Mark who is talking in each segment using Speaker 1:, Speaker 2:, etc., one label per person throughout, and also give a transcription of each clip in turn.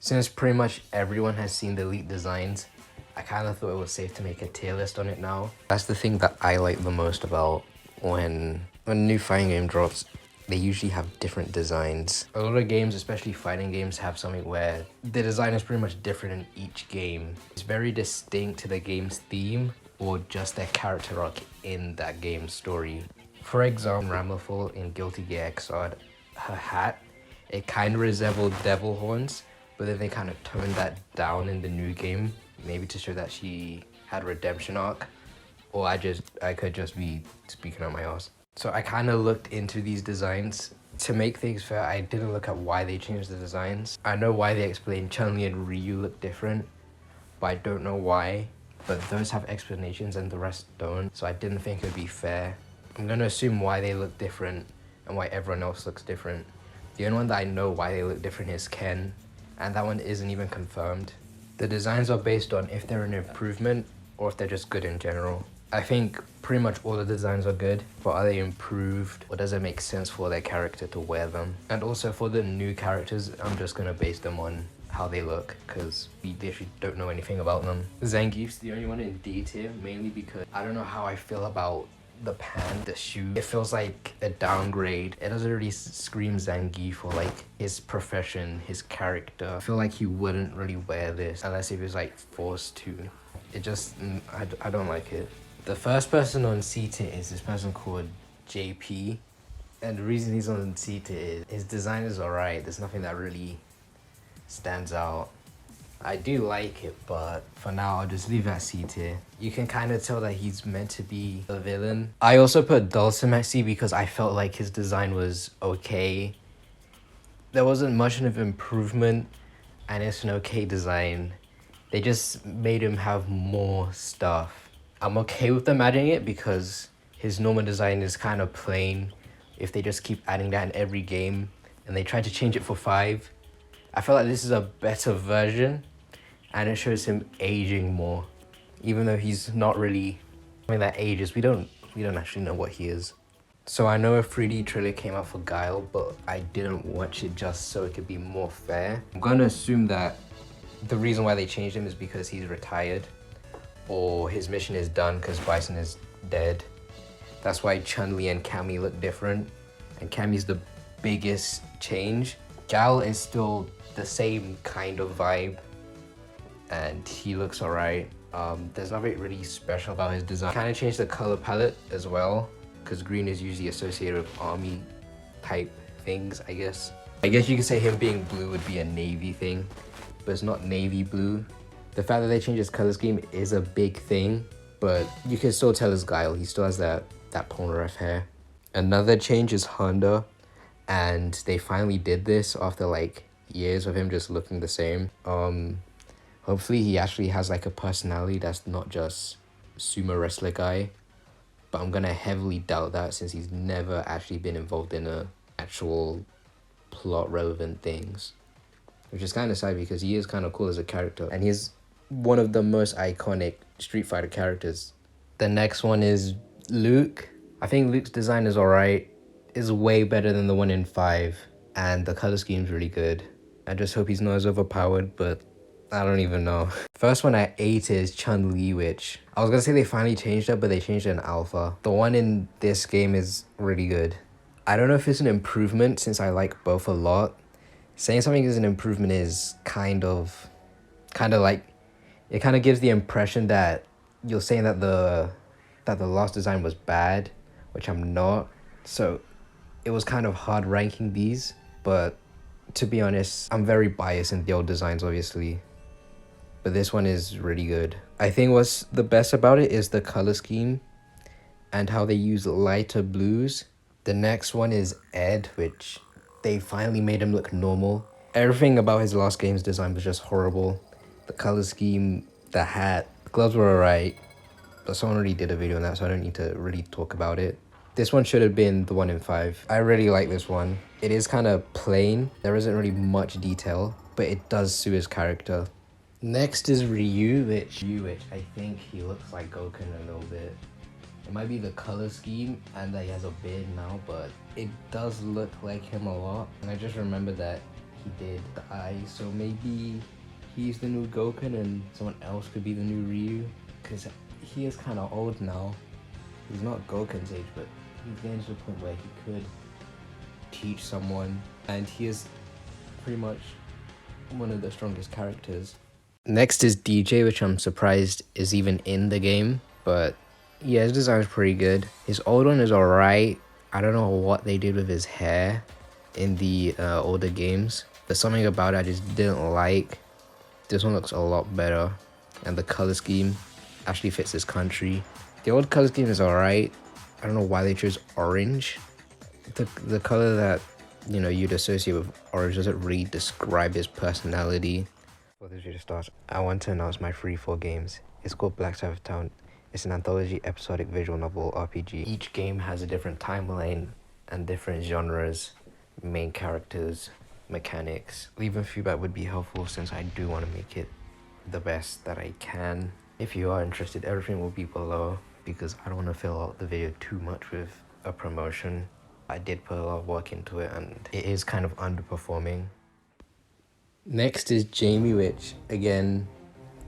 Speaker 1: Since pretty much everyone has seen the leaked designs, I kind of thought it was safe to make a tier list on it now. That's the thing that I like the most about when a new fighting game drops. They usually have different designs. A lot of games, especially fighting games, have something where the design is pretty much different in each game. It's very distinct to the game's theme or just their character arc in that game's story. For example, Ramlethal in Guilty Gear Xrd, her hat, it kind of resembled devil horns, but then they kind of toned that down in the new game, maybe to show that she had a redemption arc, or I could just be speaking on my ass. So I kind of looked into these designs. To make things fair, I didn't look at why they changed the designs. I know why they explained Chun-Li and Ryu look different, but I don't know why. But those have explanations and the rest don't, so I didn't think it would be fair. I'm gonna assume why they look different and why everyone else looks different. The only one that I know why they look different is Ken, and that one isn't even confirmed. The designs are based on if they're an improvement or if they're just good in general. I think pretty much all the designs are good, but are they improved or does it make sense for their character to wear them? And also for the new characters, I'm just gonna base them on how they look because we literally don't know anything about them. Zangief's the only one in D tier, mainly because I don't know how I feel about the pant, the shoe. It feels like a downgrade. It doesn't really scream Zangief or like his profession, his character. I feel like he wouldn't really wear this unless he was like forced to. It just, I don't like it. The first person on C tier is this person called JP. And the reason he's on C tier is his design is alright. There's nothing that really stands out. I do like it, but for now I'll just leave it at C tier. You can kind of tell that he's meant to be a villain. I also put Dulcim at C because I felt like his design was okay. There wasn't much of an improvement and it's an okay design. They just made him have more stuff. I'm okay with them adding it because his normal design is kind of plain. If they just keep adding that in every game and they tried to change it for 5, I feel like this is a better version and it shows him aging more. Even though he's not really something that ages, we don't actually know what he is. So I know a 3D trailer came out for Guile, but I didn't watch it just so it could be more fair. I'm gonna assume that the reason why they changed him is because he's retired or his mission is done because Bison is dead. That's why Chun-Li and Cammy look different, and Cammy's the biggest change. Guile is still the same kind of vibe and he looks alright. There's nothing really special about his design. Kind of changed the color palette as well because green is usually associated with army type things, I guess. I guess you could say him being blue would be a navy thing, but it's not navy blue. The fact that they changed his color scheme is a big thing, but you can still tell his Guile. He still has that Polnareff hair. Another change is Honda, and they finally did this after like years of him just looking the same. Hopefully he actually has like a personality that's not just sumo wrestler guy, but I'm gonna heavily doubt that since he's never actually been involved in a actual plot relevant things, which is kind of sad because he is kind of cool as a character and he's one of the most iconic Street Fighter characters. The next one is Luke. I think Luke's design is alright. It's way better than the one in 5 and the color scheme's really good. I just hope he's not as overpowered, but I don't even know. First one at 8 is Chun-Li, which I was gonna say they finally changed it, but they changed it in alpha. The one in this game is really good. I don't know if it's an improvement since I like both a lot. Saying something is an improvement is kind of like, it kind of gives the impression that you're saying that the last design was bad, which I'm not. So it was kind of hard ranking these, but to be honest, I'm very biased in the old designs, obviously. But this one is really good. I think what's the best about it is the color scheme and how they use lighter blues. The next one is Ed, which they finally made him look normal. Everything about his last game's design was just horrible. The color scheme, the hat, the gloves were alright, but someone already did a video on that, so I don't need to really talk about it. This one should have been the one in 5. I really like this one. It is kind of plain. There isn't really much detail, but it does suit his character. Next is Ryu, which I think he looks like Goku a little bit. It might be the color scheme and that he has a beard now, but it does look like him a lot. And I just remember that he did the eye, so maybe he's the new Goken and someone else could be the new Ryu, because he is kind of old now. He's not Goken's age, but he's getting to the point where he could teach someone, and he is pretty much one of the strongest characters. Next is DJ, which I'm surprised is even in the game, but yeah, his design is pretty good. His old one is alright. I don't know what they did with his hair in the older games. There's something about it I just didn't like. This one looks a lot better, and the color scheme actually fits this country. The old color scheme is alright. I don't know why they chose orange. The color that, you know, you'd associate with orange doesn't really describe his personality. Before this video starts, I want to announce my free 4 games. It's called Black Sabbath Town. It's an anthology episodic visual novel RPG. Each game has a different timeline and different genres, main characters, mechanics. Leaving feedback would be helpful since I do want to make it the best that I can. If you are interested, everything will be below because I don't want to fill out the video too much with a promotion. I did put a lot of work into it and it is kind of underperforming. Next is Jamie, which again,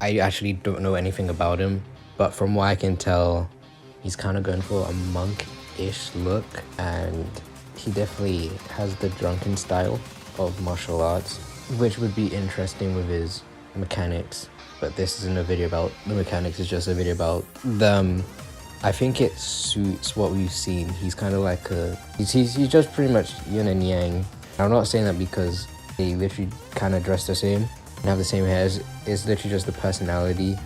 Speaker 1: I actually don't know anything about him, but from what I can tell, he's kind of going for a monk-ish look, and he definitely has the drunken style of martial arts, which would be interesting with his mechanics. But this isn't a video about the mechanics, it's just a video about them. I think it suits what we've seen. He's kind of like he's just pretty much yin and yang. I'm not saying that because they literally kind of dress the same and have the same hairs. It's literally just the personality.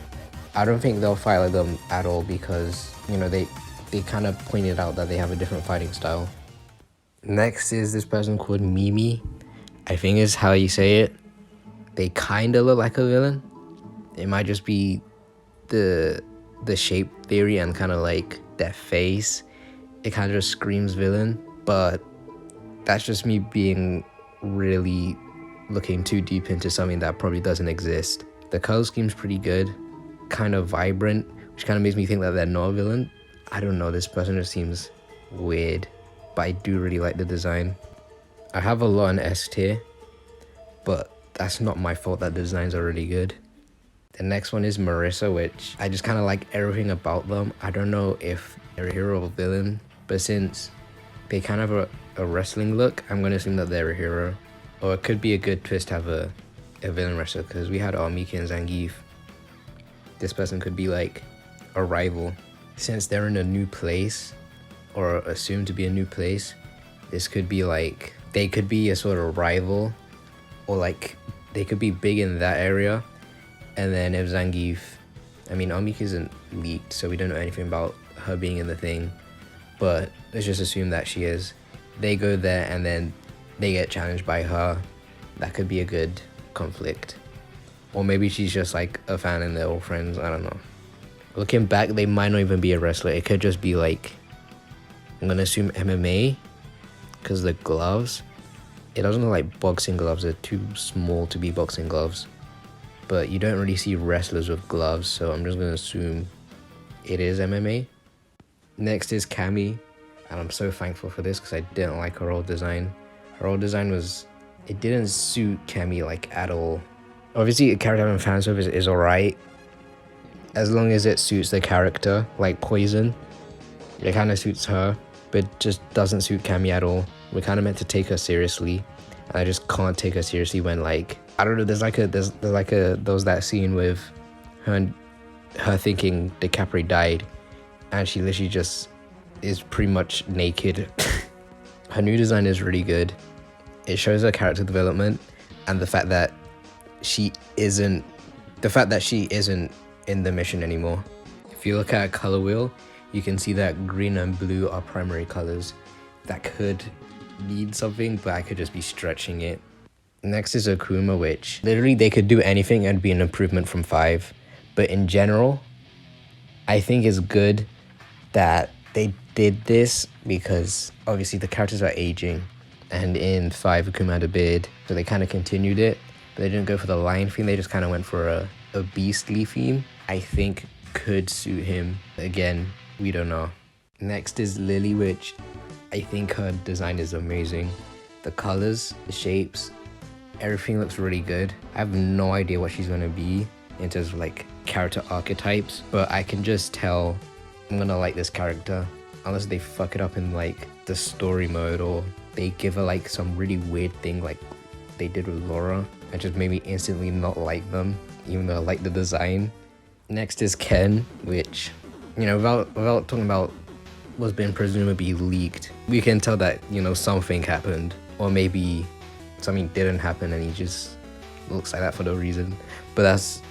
Speaker 1: I don't think they'll fight like them at all because, you know, they kind of pointed out that they have a different fighting style. Next is this person called Mimi. I think is how you say it. They kind of look like a villain. It might just be the shape theory and kind of like their face. It kind of just screams villain, but that's just me being really looking too deep into something that probably doesn't exist. The color scheme's pretty good, kind of vibrant, which kind of makes me think that they're not a villain. I don't know, this person just seems weird, but I do really like the design. I have a lot on S tier, but that's not my fault that the designs are really good. The next one is Marissa, which I just kind of like everything about them. I don't know if they're a hero or villain, but since they kind of have a wrestling look, I'm going to assume that they're a hero. Or it could be a good twist to have a villain wrestler, because we had Armiki and Zangief. This person could be like a rival. Since they're in a new place, or assumed to be a new place, this could be like, they could be a sort of rival, or like they could be big in that area. And then if Zangief, I mean, Armiki isn't leaked, so we don't know anything about her being in the thing, but let's just assume that she is. They go there and then they get challenged by her. That could be a good conflict. Or maybe she's just like a fan and they're all friends, I don't know. Looking back, they might not even be a wrestler. It could just be like, I'm gonna assume MMA, because the gloves, it doesn't look like boxing gloves, they're too small to be boxing gloves. But you don't really see wrestlers with gloves, so I'm just gonna assume it is MMA. Next is Cammy, and I'm so thankful for this because I didn't like her old design. Her old design it didn't suit Cammy like at all. Obviously, a character having fan service is alright, as long as it suits the character, like Poison. It kind of suits her, but it just doesn't suit Cammy at all. We're kind of meant to take her seriously, and I just can't take her seriously when, like, I don't know, there's that scene with her thinking DiCaprio died, and she literally just is pretty much naked. Her new design is really good. It shows her character development, and the fact that she isn't in the mission anymore. If you look at a color wheel, you can see that green and blue are primary colors. That could mean something, but I could just be stretching it. Next is Akuma, which literally they could do anything and be an improvement from 5. But in general, I think it's good that they did this because obviously the characters are aging. And in 5, Akuma had a beard, so they kind of continued it. But they didn't go for the lion theme, they just kind of went for a beastly theme. I think could suit him. Again, we don't know. Next is Lily, which I think her design is amazing. The colors, the shapes, Everything looks really good. I have no idea what she's gonna be in terms of like character archetypes, but I can just tell I'm gonna like this character unless they fuck it up in like the story mode, or they give her like some really weird thing like they did with Laura and just made me instantly not like them, even though I like the design. Next is Ken, which, you know, without talking about what's been presumably leaked, we can tell that, you know, something happened, or maybe something didn't happen and he just looks like that for no reason. But that's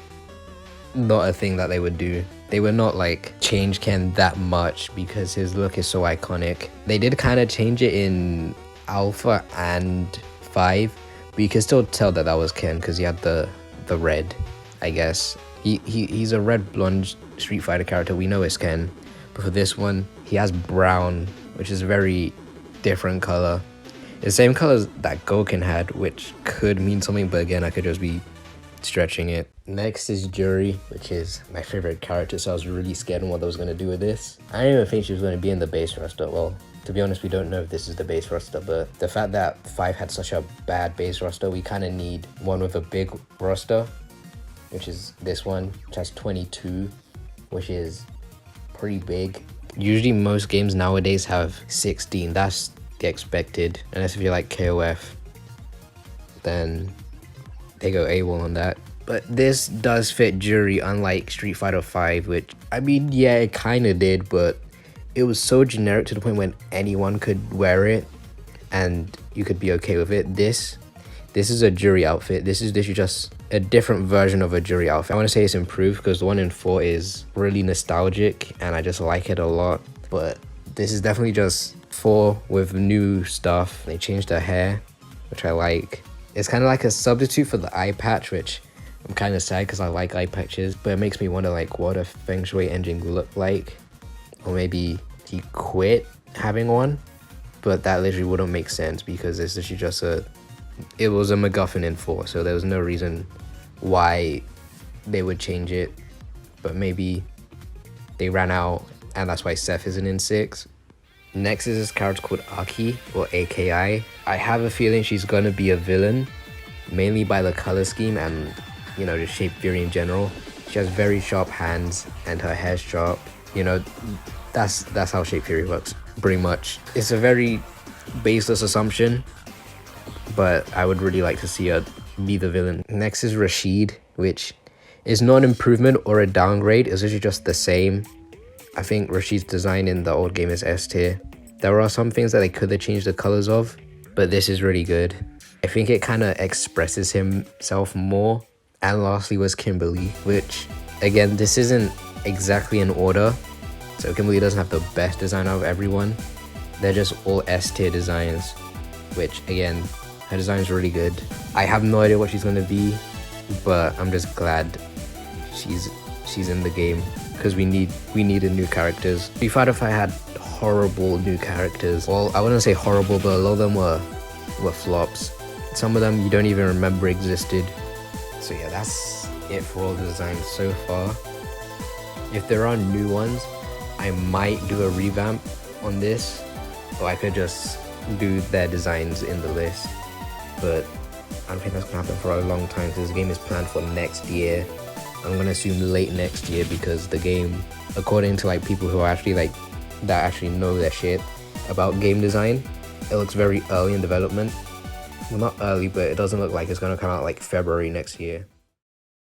Speaker 1: not a thing that they would do. They would not like change Ken that much because his look is so iconic. They did kind of change it in Alpha and 5, but you can still tell that that was Ken because he had the red, I guess. He's a red blonde Street Fighter character. We know it's Ken, but for this one he has brown, which is a very different color. The same colors that Gouken had, which could mean something, but again, I could just be stretching it. Next is Juri, which is my favorite character, so I was really scared on what I was going to do with this. I didn't even think she was going to be in the base roster. Well, to be honest, we don't know if this is the base roster, but the fact that 5 had such a bad base roster, we kind of need one with a big roster, which is this one, which has 22, which is pretty big. Usually most games nowadays have 16. That's the expected, unless if you like KOF, then they go AWOL on that. But this does fit Juri, unlike Street Fighter 5, which, I mean, yeah, it kind of did, but it was so generic to the point when anyone could wear it and you could be okay with it. This is a Juri outfit. This is just a different version of a Juri outfit. I want to say it's improved because the one in 4 is really nostalgic and I just like it a lot. But this is definitely just 4 with new stuff. They changed her hair, which I like. It's kind of like a substitute for the eye patch, which I'm kind of sad because I like eye patches, but it makes me wonder like what a Feng Shui engine look like. Or maybe he quit having one, but that literally wouldn't make sense because it's literally just it was a MacGuffin in 4, so there was no reason why they would change it. But maybe they ran out and that's why Seth isn't in 6. Next is this character called Aki, or AKI. I have a feeling she's gonna be a villain, mainly by the color scheme and, you know, just shape theory in general. She has very sharp hands and her hair's sharp. You know, that's how shape theory works, pretty much. It's a very baseless assumption, but I would really like to see her be the villain. Next is Rashid, which is not an improvement or a downgrade. It's literally just the same. I think Rashid's design in the old game is S tier. There are some things that they could have changed the colors of, but this is really good. I think it kind of expresses himself more. And lastly was Kimberly, which, again, this isn't exactly in order. So Kimberly doesn't have the best design out of everyone. They're just all S tier designs, which, again, her design is really good. I have no idea what she's going to be, but I'm just glad she's in the game because we needed new characters. Street Fighter 5 had horrible new characters. Well, I wouldn't say horrible, but a lot of them were flops. Some of them you don't even remember existed. So yeah, that's it for all the designs so far. If there are new ones, I might do a revamp on this, or I could just do their designs in the list. But I don't think that's gonna happen for a long time because this game is planned for next year. I'm gonna assume late next year because the game, according to like people who are actually like that actually know their shit about game design, it looks very early in development. Well, not early, but it doesn't look like it's gonna come out like February next year.